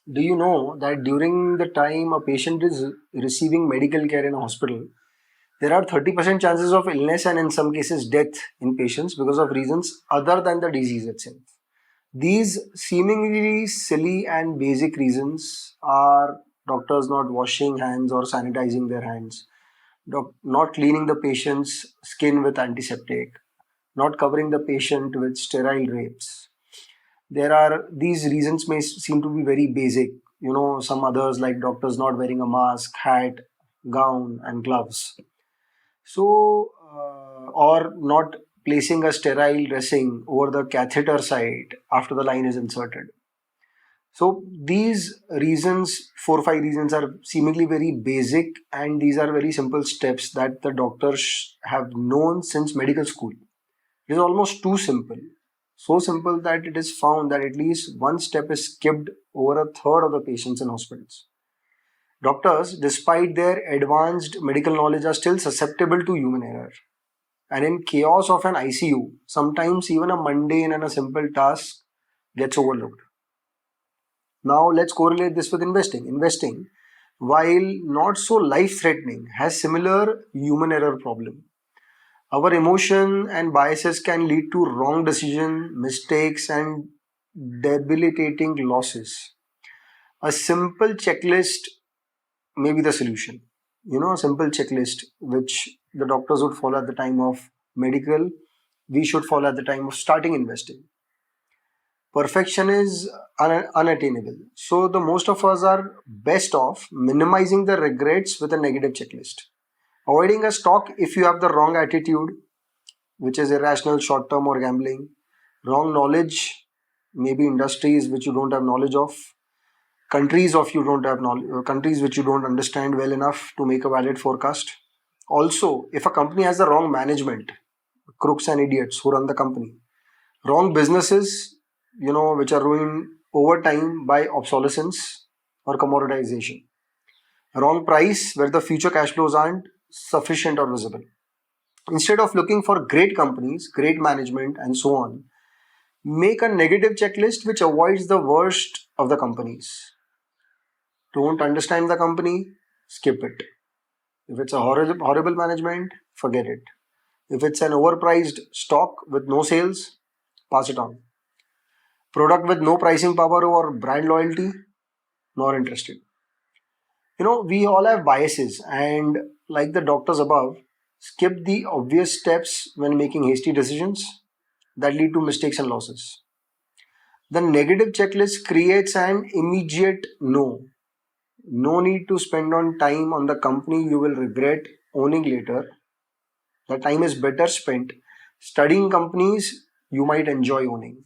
Do you know that during the time a patient is receiving medical care in a hospital, there are 30% chances of illness and in some cases death in patients because of reasons other than the disease itself. These seemingly silly and basic reasons are doctors not washing hands or sanitizing their hands, not cleaning the patient's skin with antiseptic, not covering the patient with sterile drapes. There are these reasons may seem to be very basic. Some others like doctors not wearing a mask, hat, gown, and gloves. Or not placing a sterile dressing over the catheter site after the line is inserted. So these reasons, 4 or 5 reasons, are seemingly very basic, and these are very simple steps that the doctors have known since medical school. It is almost too simple. So simple that it is found that at least one step is skipped over a third of the patients in hospitals. Doctors, despite their advanced medical knowledge, are still susceptible to human error. And in chaos of an ICU, sometimes even a mundane and a simple task gets overlooked. Now let's correlate this with investing. Investing, while not so life-threatening, has similar human error problem. Our emotion and biases can lead to wrong decision, mistakes, and debilitating losses. A simple checklist may be the solution. A simple checklist which the doctors would follow at the time of medical, we should follow at the time of starting investing. Perfection is unattainable. So the most of us are best off minimizing the regrets with a negative checklist. Avoiding a stock if you have the wrong attitude, which is irrational, short term, or gambling. Wrong knowledge, maybe industries which you don't have knowledge of, countries of you don't have knowledge, countries which you don't understand well enough to make a valid forecast. Also, if a company has the wrong management, crooks and idiots who run the company, wrong businesses, which are ruined over time by obsolescence or commoditization, wrong price where the future cash flows aren't sufficient or visible. Instead of looking for great companies, great management, and so on, make a negative checklist which avoids the worst of the companies. Don't understand the company, skip it. If it's a horrible management, forget it. If it's an overpriced stock with no sales, pass it on. Product with no pricing power or brand loyalty, not interested. We all have biases, and like the doctors above, skip the obvious steps when making hasty decisions that lead to mistakes and losses. The negative checklist creates an immediate no. No need to spend on time on the company you will regret owning later. The time is better spent studying companies you might enjoy owning.